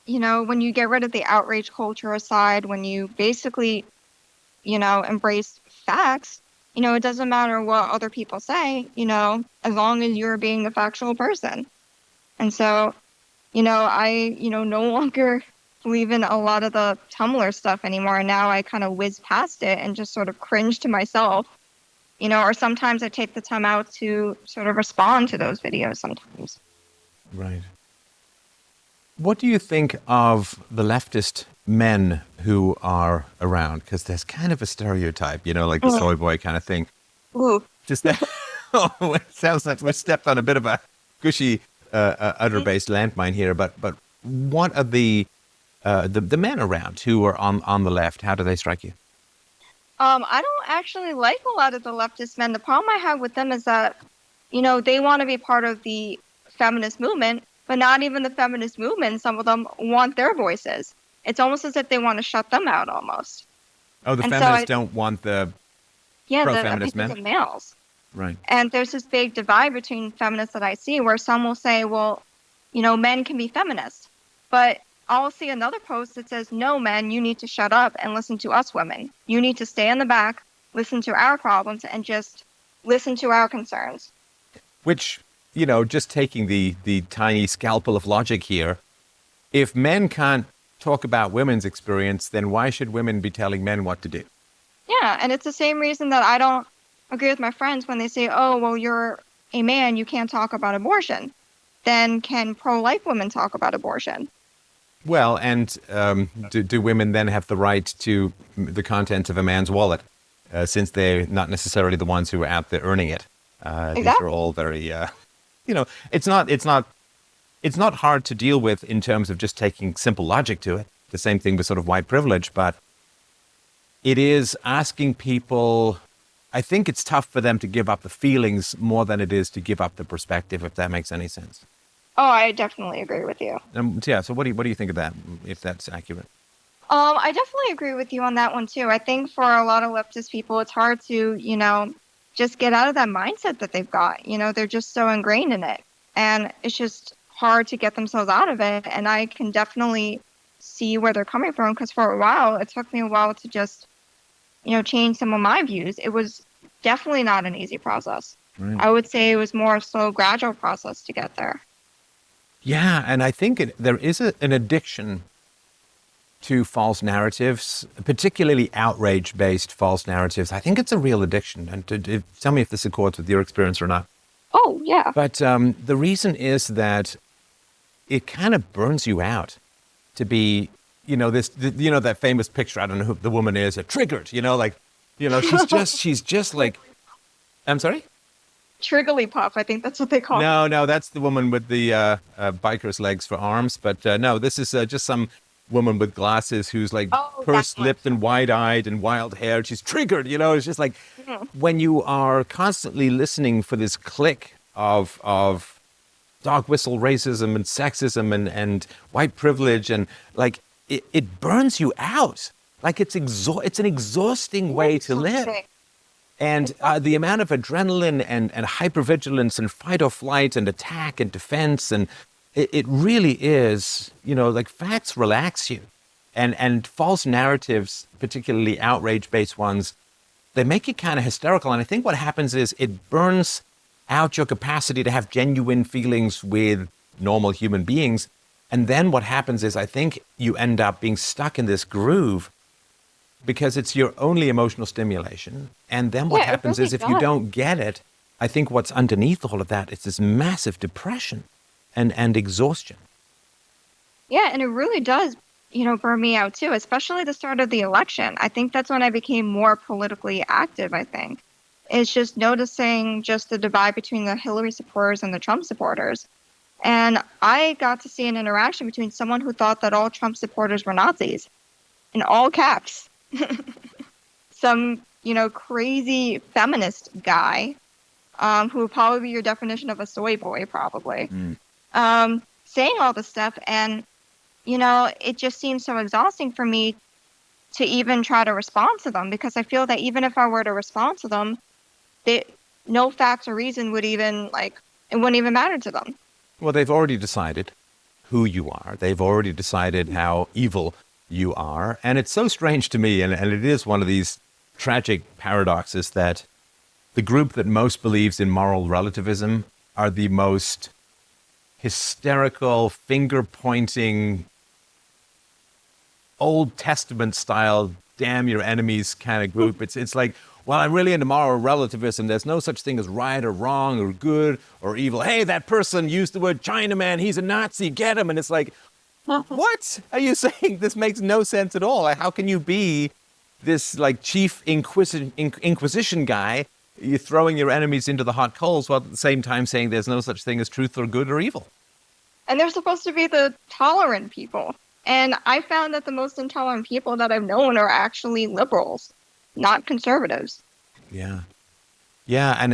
When you get rid of the outrage culture aside, when you basically, embrace facts, it doesn't matter what other people say, as long as you're being the factual person. And so, I, no longer believe in a lot of the Tumblr stuff anymore. Now I kind of whiz past it and just sort of cringe to myself, or sometimes I take the time out to sort of respond to those videos sometimes. Right. What do you think of the leftist men who are around? Because there's kind of a stereotype, like the soy boy kind of thing. Ooh. Just that, it sounds like we stepped on a bit of a gushy, udder-based landmine here. But what are the men around who are on the left? How do they strike you? I don't actually like a lot of the leftist men. The problem I have with them is that, they want to be part of the feminist movement, but not even the feminist movement. Some of them want their voices. It's almost as if they want to shut them out almost. Oh, the And feminists don't want the the pro-feminist opinions men? of males. Right. And there's this big divide between feminists that I see where some will say, well, men can be feminists. But I'll see another post that says, no, men, you need to shut up and listen to us women. You need to stay in the back, listen to our problems, and just listen to our concerns. Which, just taking the tiny scalpel of logic here, if men can't talk about women's experience, then why should women be telling men what to do? Yeah, and it's the same reason that I don't agree with my friends when they say, oh, well, you're a man, you can't talk about abortion. Then can pro-life women talk about abortion? Well, and do women then have the right to the contents of a man's wallet, since they're not necessarily the ones who are out there earning it? These are all very, it's not hard to deal with in terms of just taking simple logic to it. The same thing with sort of white privilege, but it is asking people. I think it's tough for them to give up the feelings more than it is to give up the perspective, if that makes any sense. Oh, I definitely agree with you. So what do you think of that, if that's accurate? I definitely agree with you on that one too. I think for a lot of leftist people, it's hard to, just get out of that mindset that they've got. They're just so ingrained in it. And it's just hard to get themselves out of it. And I can definitely see where they're coming from, because for a while, it took me a while to just, change some of my views. It was definitely not an easy process. Right. I would say it was more a slow, gradual process to get there. Yeah, and I think there is an addiction to false narratives, particularly outrage-based false narratives. I think it's a real addiction. And tell me if this accords with your experience or not. Oh, yeah. But the reason is that it kind of burns you out to be, that famous picture. I don't know who the woman is, triggered. She's just like, I'm sorry? Trigglypuff, I think that's what they call it. No, that's the woman with the biker's legs for arms. But no, this is just some woman with glasses who's like pursed-lipped and wide-eyed and wild-haired. She's triggered, It's just like when you are constantly listening for this click of dog whistle racism and sexism and white privilege, and like it burns you out. Like it's an exhausting way to live. And the amount of adrenaline and hypervigilance and fight or flight and attack and defense, and it really is, like facts relax you. And false narratives, particularly outrage-based ones, they make you kind of hysterical. And I think what happens is it burns out your capacity to have genuine feelings with normal human beings. And then what happens is I think you end up being stuck in this groove because it's your only emotional stimulation. And then what happens is if you don't get it, I think what's underneath all of that is this massive depression and exhaustion. Yeah, and it really does, burn me out too, especially the start of the election. I think that's when I became more politically active, I think. It's just noticing just the divide between the Hillary supporters and the Trump supporters. And I got to see an interaction between someone who thought that all Trump supporters were Nazis, in all caps. Some, crazy feminist guy, who would probably be your definition of a soy boy, probably, saying all this stuff. And, it just seems so exhausting for me to even try to respond to them, because I feel that even if I were to respond to them, no facts or reason would even, it wouldn't even matter to them. Well, they've already decided who you are. They've already decided how evil you are. And it's so strange to me, and it is one of these tragic paradoxes, that the group that most believes in moral relativism are the most hysterical, finger-pointing, Old Testament style, damn your enemies kind of group. It's like, well, I'm really into moral relativism. There's no such thing as right or wrong or good or evil. Hey, that person used the word Chinaman. He's a Nazi. Get him. And it's like, what are you saying? This makes no sense at all. Like, how can you be this chief inquisition guy? You're throwing your enemies into the hot coals while at the same time saying there's no such thing as truth or good or evil. And they're supposed to be the tolerant people. And I found that the most intolerant people that I've known are actually liberals, not conservatives. Yeah. Yeah. And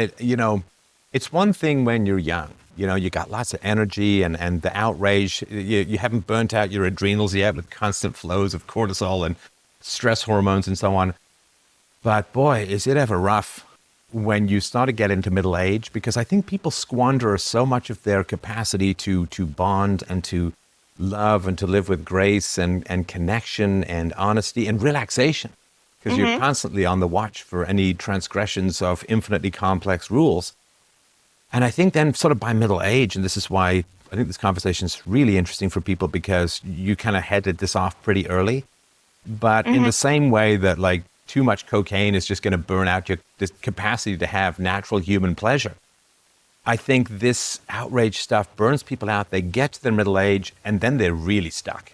it's one thing when you're young, you got lots of energy and the outrage, you haven't burnt out your adrenals yet with constant flows of cortisol and stress hormones and so on. But boy, is it ever rough when you start to get into middle age, because I think people squander so much of their capacity to bond and to love and to live with grace and connection and honesty and relaxation, because you're constantly on the watch for any transgressions of infinitely complex rules. And I think then sort of by middle age, and this is why I think this conversation is really interesting for people, because you kind of headed this off pretty early. But in the same way that too much cocaine is just going to burn out this capacity to have natural human pleasure, I think this outrage stuff burns people out. They get to their middle age and then they're really stuck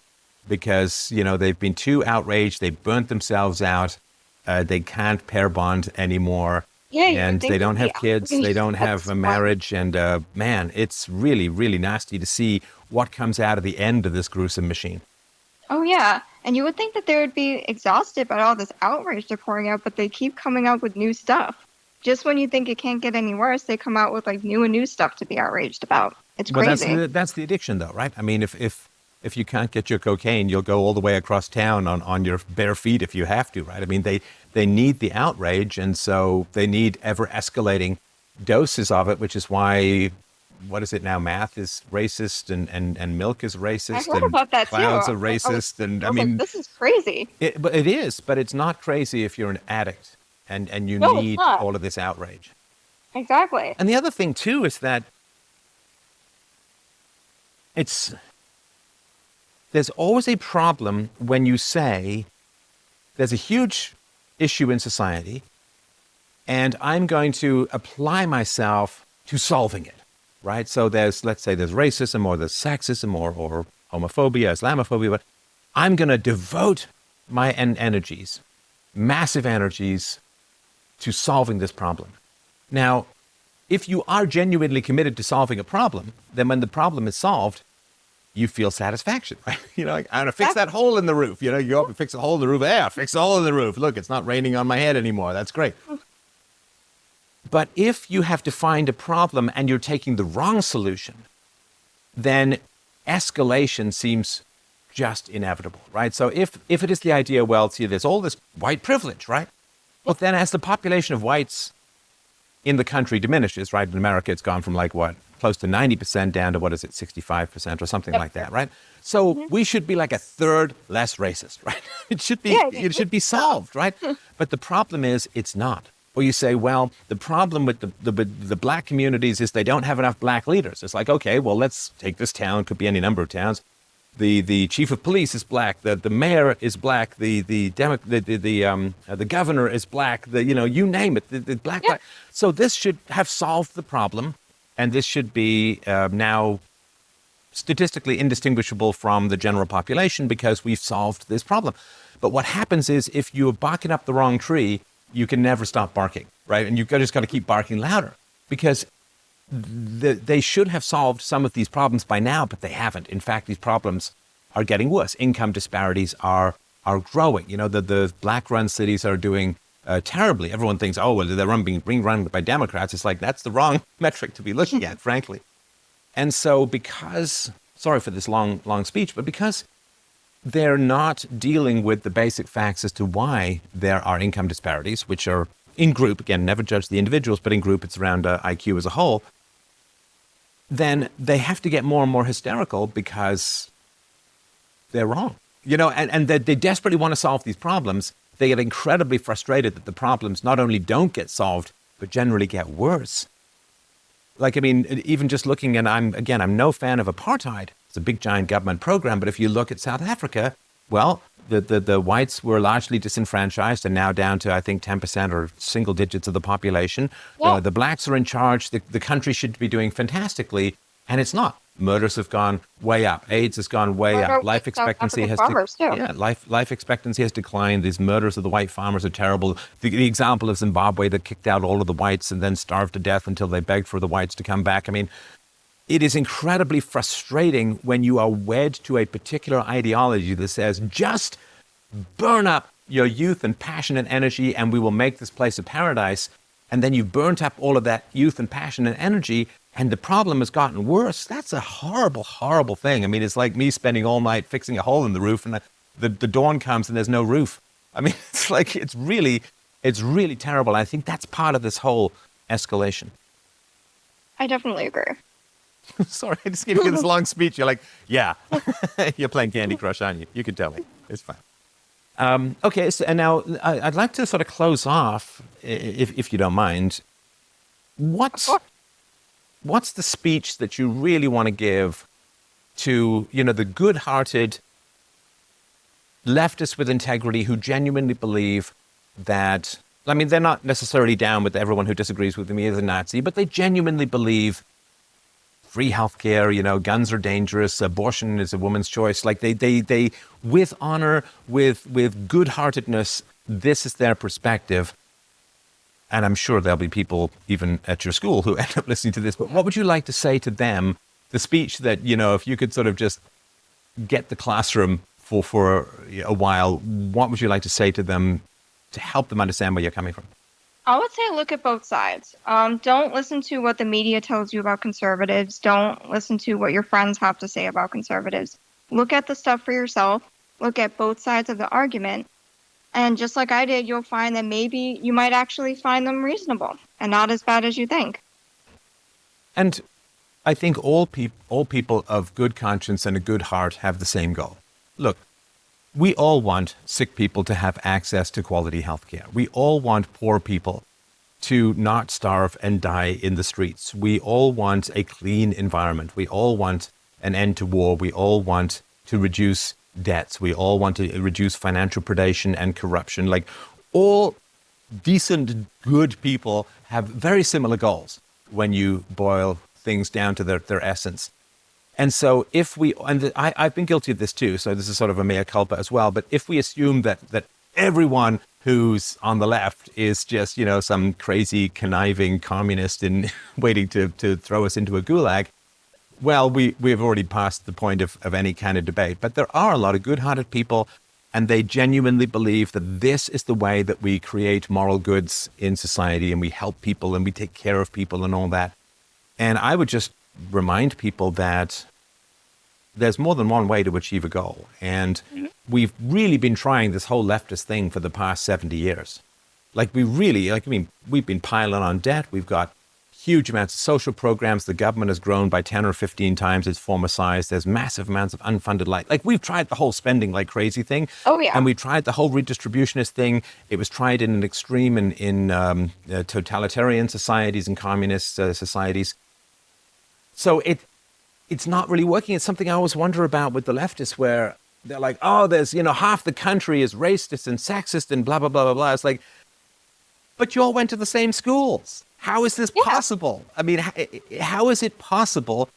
because, they've been too outraged. They burnt themselves out. They can't pair bond anymore. Yeah, and they don't have kids. They don't have a marriage. And man, it's really, really nasty to see what comes out of the end of this gruesome machine. Oh, yeah. And you would think that they would be exhausted by all this outrage they're pouring out, but they keep coming out with new stuff. Just when you think it can't get any worse, they come out with new stuff to be outraged about. It's crazy. Well, that's the addiction, though, right? I mean, if you can't get your cocaine, you'll go all the way across town on your bare feet if you have to, right? I mean, they need the outrage, and so they need ever escalating doses of it, which is why, what is it now? Math is racist and milk is racist. I heard about that clouds too. are racist, I mean, this is crazy. But it is, but it's not crazy if you're an addict. And you need all of this outrage. Exactly. And the other thing, too, is that there's always a problem when you say there's a huge issue in society and I'm going to apply myself to solving it, right? So let's say there's racism or there's sexism or homophobia, Islamophobia, but I'm going to devote my energies, massive energies, to solving this problem. Now, if you are genuinely committed to solving a problem, then when the problem is solved, you feel satisfaction, right? I'm going to fix that hole in the roof. You go up and fix a hole in the roof. Yeah, fix a hole in the roof. Look, it's not raining on my head anymore. That's great. But if you have to find a problem and you're taking the wrong solution, then escalation seems just inevitable, right? So if it is the idea, well, see, there's all this white privilege, right? Well, then as the population of whites in the country diminishes, right? In America, it's gone from close to 90% down to 65% or something like that, right? So we should be a third less racist, right? It should be solved, right? But the problem is it's not. Or you say, well, the problem with the black communities is they don't have enough black leaders. It's like, okay, well, let's take this town, could be any number of towns. The chief of police is black. The mayor is black. The governor is black. You name it. The black. So this should have solved the problem, and this should be now statistically indistinguishable from the general population because we've solved this problem. But what happens is if you're barking up the wrong tree, you can never stop barking, right? And you've just got to keep barking louder because they should have solved some of these problems by now, but they haven't. In fact, these problems are getting worse. Income disparities are growing. The black-run cities are doing terribly. Everyone thinks, oh, well, they're being run by Democrats. It's like, that's the wrong metric to be looking at, frankly. And so because, sorry for this long speech, but because they're not dealing with the basic facts as to why there are income disparities, which are in group, again, never judge the individuals, but in group, it's around IQ as a whole, then they have to get more and more hysterical because they're wrong. And they desperately want to solve these problems. They get incredibly frustrated that the problems not only don't get solved, but generally get worse. Even just looking, and I'm no fan of apartheid. It's a big, giant government program. But if you look at South Africa, well, the whites were largely disenfranchised and now down to, I think, 10% or single digits of the population. Yeah. The blacks are in charge. The country should be doing fantastically, and it's not. Murders have gone way up. AIDS has gone way up. Life expectancy has life expectancy has declined. These murders of the white farmers are terrible. The example of Zimbabwe that kicked out all of the whites and then starved to death until they begged for the whites to come back. It is incredibly frustrating when you are wed to a particular ideology that says, just burn up your youth and passion and energy and we will make this place a paradise. And then you've burnt up all of that youth and passion and energy and the problem has gotten worse. That's a horrible, horrible thing. It's like me spending all night fixing a hole in the roof and the dawn comes and there's no roof. It's really terrible. I think that's part of this whole escalation. I definitely agree. Sorry, I just gave you this long speech. You're like, yeah, you're playing Candy Crush, aren't you? You can tell me. It's fine. Okay, so, and now I'd like to sort of close off, if you don't mind. What's the speech that you really want to give to, the good-hearted leftists with integrity who genuinely believe that, they're not necessarily down with everyone who disagrees with me as a Nazi, but they genuinely believe free healthcare, guns are dangerous, abortion is a woman's choice. They with honor, with good-heartedness, this is their perspective. And I'm sure there'll be people even at your school who end up listening to this. But what would you like to say to them? The speech that, if you could sort of just get the classroom for a while, what would you like to say to them to help them understand where you're coming from? I would say look at both sides. Don't listen to what the media tells you about conservatives. Don't listen to what your friends have to say about conservatives. Look at the stuff for yourself. Look at both sides of the argument. And just like I did, you'll find that maybe you might actually find them reasonable and not as bad as you think. And I think all people of good conscience and a good heart have the same goal. Look, we all want sick people to have access to quality health care. We all want poor people to not starve and die in the streets. We all want a clean environment. We all want an end to war. We all want to reduce debts. We all want to reduce financial predation and corruption. All decent, good people have very similar goals when you boil things down to their essence. And so I've been guilty of this too, so this is sort of a mea culpa as well, but if we assume that everyone who's on the left is just, some crazy conniving communist and waiting to throw us into a gulag, well, we've already passed the point of any kind of debate. But there are a lot of good-hearted people, and they genuinely believe that this is the way that we create moral goods in society, and we help people, and we take care of people and all that. And I would just remind people that there's more than one way to achieve a goal. And we've really been trying this whole leftist thing for the past 70 years. We've been piling on debt. We've got huge amounts of social programs. The government has grown by 10 or 15 times its former size. There's massive amounts of unfunded we've tried the whole spending like crazy thing. Oh, yeah. And we tried the whole redistributionist thing. It was tried in an extreme in totalitarian societies and communist societies. So it's not really working. It's something I always wonder about with the leftists, where they're like, oh, there's, half the country is racist and sexist and blah, blah, blah, blah, blah. It's like, but you all went to the same schools. How is this possible? How is it possible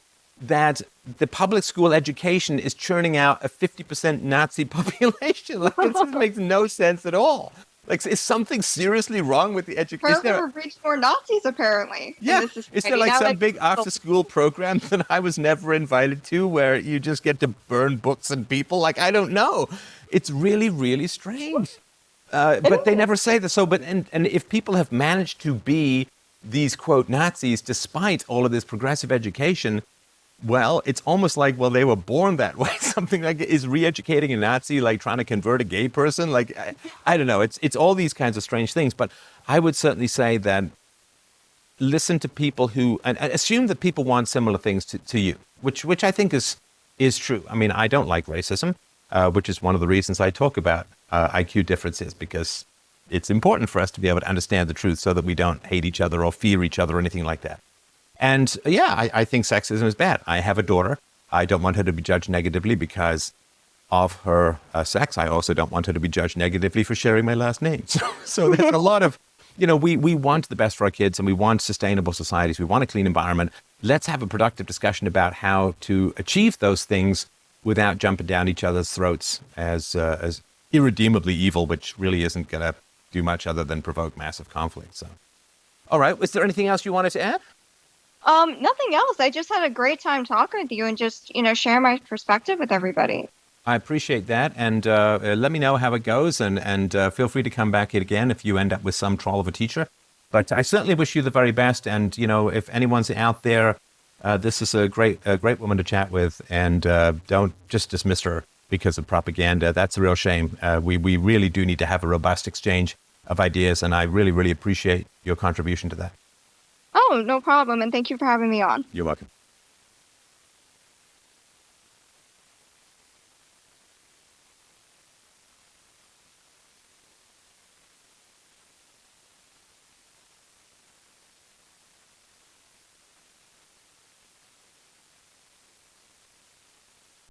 that the public school education is churning out a 50% Nazi population? This makes no sense at all. Like, is something seriously wrong with the education? Further reach more Nazis, apparently. Yeah. In this Is there society. like Now, some big after-school program that I was never invited to where you just get to burn books and people? Like, I don't know. It's really, really strange. But they never say this. So, and if people have managed to be these, quote, Nazis, despite all of this progressive education, well, it's almost like, well, they were born that way. Something like, is re-educating a Nazi like trying to convert a gay person? Like, I don't know. It's all these kinds of strange things. But I would certainly say that listen to people who, and assume that people want similar things to you, which I think is true. I mean, I don't like racism, which is one of the reasons I talk about IQ differences, because it's important for us to be able to understand the truth so that we don't hate each other or fear each other or anything like that. And yeah, I think sexism is bad. I have a daughter. I don't want her to be judged negatively because of her sex. I also don't want her to be judged negatively for sharing my last name. So there's a lot of, we want the best for our kids and we want sustainable societies. We want a clean environment. Let's have a productive discussion about how to achieve those things without jumping down each other's throats as irredeemably evil, which really isn't going to do much other than provoke massive conflict. So, all right. Was there anything else you wanted to add? Nothing else. I just had a great time talking with you and just, share my perspective with everybody. I appreciate that. And let me know how it goes. And feel free to come back again if you end up with some troll of a teacher. But I certainly wish you the very best. And, if anyone's out there, this is a great woman to chat with. And don't just dismiss her because of propaganda. That's a real shame. We really do need to have a robust exchange of ideas. And I really, really appreciate your contribution to that. Oh, no problem. And thank you for having me on. You're welcome.